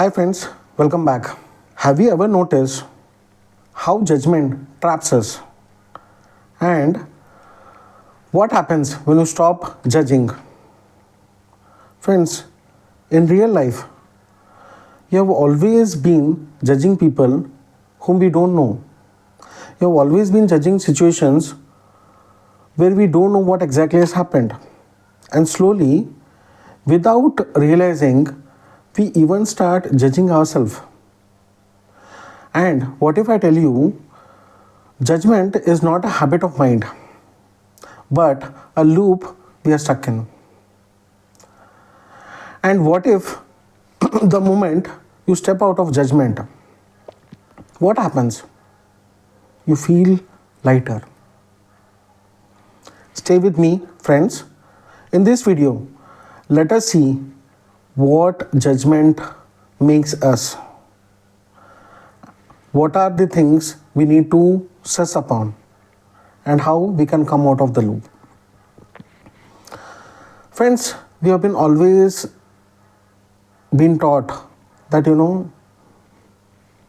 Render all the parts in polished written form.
Hi friends, welcome back. Have you ever noticed how judgment traps us and what happens when you stop judging? Friends, in real life, you have always been judging people whom we don't know. You have always been judging situations where we don't know what exactly has happened. And slowly, without realizing, we even start judging ourselves. And what if I tell you, judgment is not a habit of mind, but a loop we are stuck in? And what if the moment you step out of judgment, what happens? You feel lighter. Stay with me, friends. In this video, let us see what judgment makes us. What are the things we need to stress upon and how we can come out of the loop. Friends, we have been always been taught that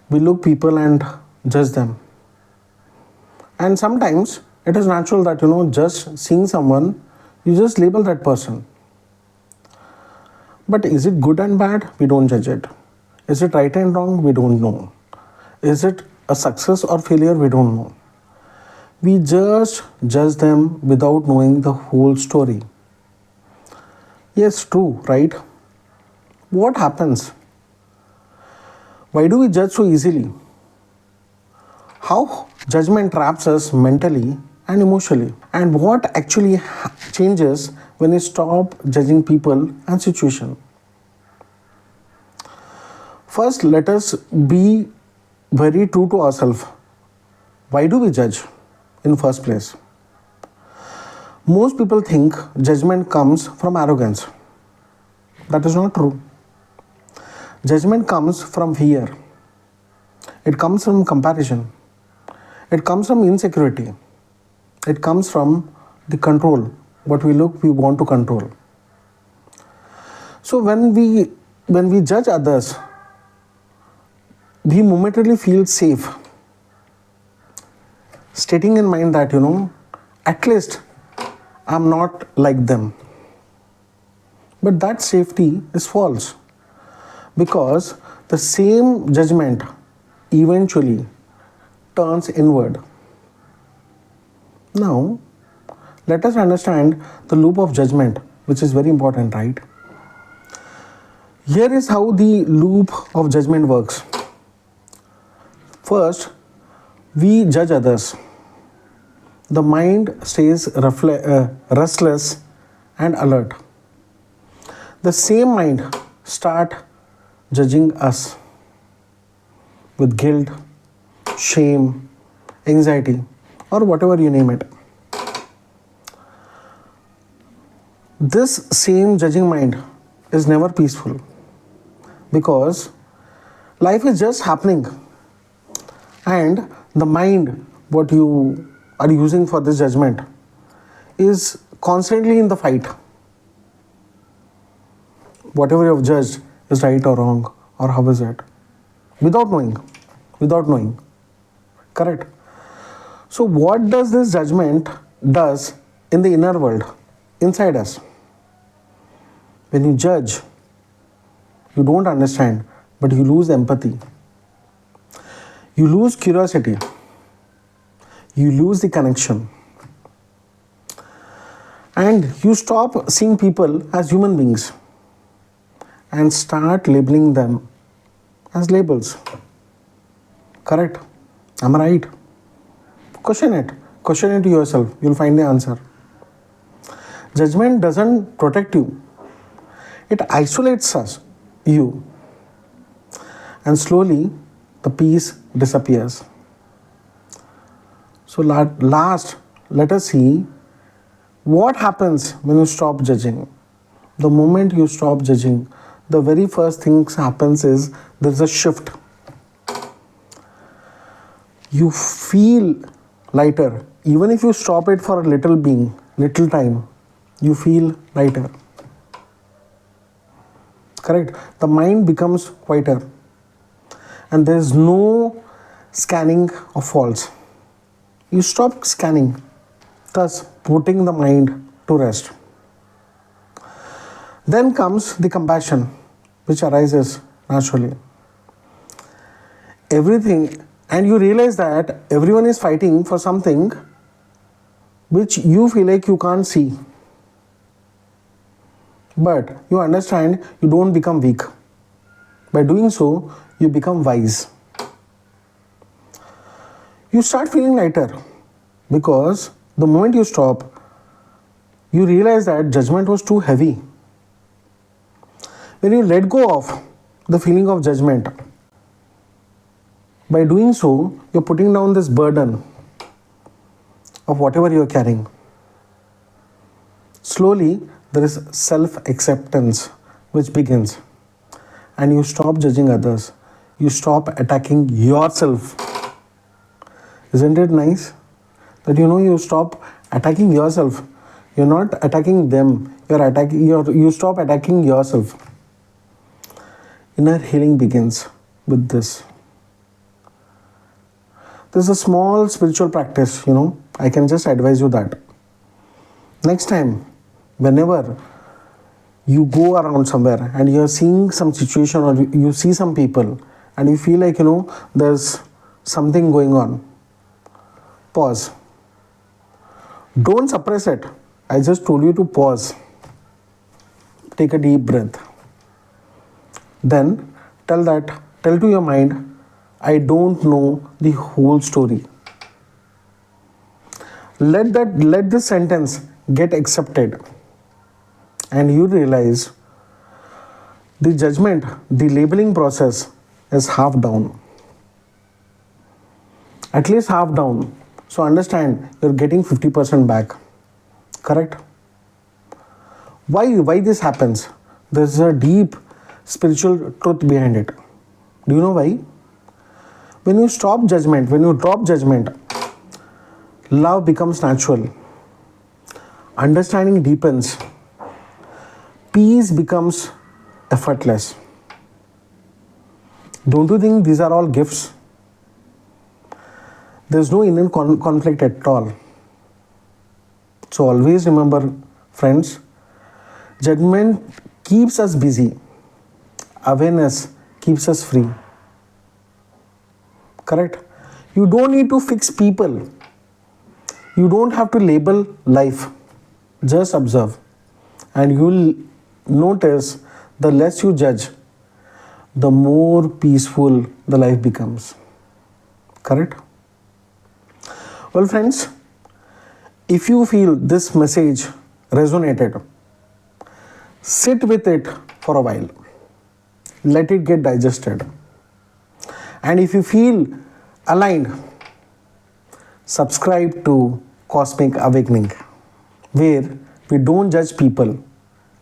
we look people and judge them. And sometimes it is natural that just seeing someone, you just label that person. But is it good and bad? We don't judge it. Is it right and wrong? We don't know. Is it a success or failure? We don't know. We just judge them without knowing the whole story. Yes, true, right? What happens? Why do we judge so easily? How judgment traps us mentally and emotionally? And what actually changes when we stop judging people and situation? First, let us be very true to ourselves. Why do we judge in first place? Most people think judgment comes from arrogance. That is not true. Judgment comes from fear. It comes from comparison. It comes from insecurity. It comes from the control. What we want to control. So when we judge others, we momentarily feel safe, stating in mind that at least I'm not like them. But that safety is false, because the same judgment eventually turns inward. Now, let us understand the loop of judgment, which is very important, right? Here is how the loop of judgment works. First, we judge others. The mind stays restless and alert. The same mind starts judging us with guilt, shame, anxiety, or whatever you name it. This same judging mind is never peaceful, because life is just happening, and the mind, what you are using for this judgment, is constantly in the fight. Whatever you have judged is right or wrong, or how is it? Without knowing. Correct? So what does this judgment does in the inner world, inside us? When you judge, you don't understand, but you lose empathy. You lose curiosity. You lose the connection. And you stop seeing people as human beings and start labeling them as labels. Correct? Am I right? Question it. Question it to yourself. You'll find the answer. Judgment doesn't protect you. It isolates you. And slowly, the peace disappears. So last, let us see what happens when you stop judging. The moment you stop judging, the very first thing happens is there's a shift. You feel lighter. Even if you stop it for a little time, you feel lighter. Correct? The mind becomes quieter and there is no scanning of faults. You stop scanning, thus putting the mind to rest. Then comes the compassion, which arises naturally. Everything, and you realize that everyone is fighting for something which you feel like you can't see. But you understand you don't become weak. By doing so, you become wise. You start feeling lighter because the moment you stop, you realize that judgment was too heavy. When you let go of the feeling of judgment, by doing so, you're putting down this burden of whatever you're carrying. Slowly, there is self-acceptance which begins, and you stop judging others. You stop attacking yourself. Isn't it nice? That you stop attacking yourself. You're not attacking them. You stop attacking yourself. Inner healing begins with this. This is a small spiritual practice, I can just advise you that. Next time, whenever you go around somewhere and you're seeing some situation or you see some people and you feel like, there's something going on, pause. Don't suppress it. I just told you to pause. Take a deep breath. Then tell to your mind, I don't know the whole story. Let this sentence get accepted, and you realize the judgment, the labeling process is half down. At least half down. So understand, you're getting 50% back. Correct? Why this happens? There's a deep spiritual truth behind it. Do you know why? When you stop judgment, when you drop judgment, love becomes natural. Understanding deepens. Peace becomes effortless. Don't you think these are all gifts? There's no inner conflict at all. So always remember, friends, judgment keeps us busy. Awareness keeps us free. Correct? You don't need to fix people. You don't have to label life. Just observe. And you'll notice the less you judge, the more peaceful the life becomes. Correct? Well, friends, if you feel this message resonated, sit with it for a while. Let it get digested. And if you feel aligned, subscribe to Cosmic Awakening, where we don't judge people,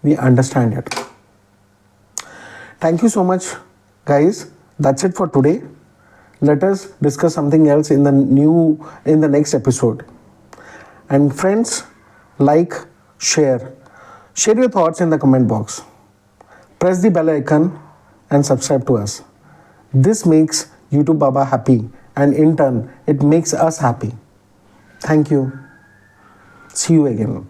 we understand it. Thank you so much, guys. That's it for today. Let us discuss something else in the next episode. And friends, like, share your thoughts in the comment box. Press the bell icon and subscribe to us. This makes YouTube Baba happy, and in turn, it makes us happy. Thank you. See you again.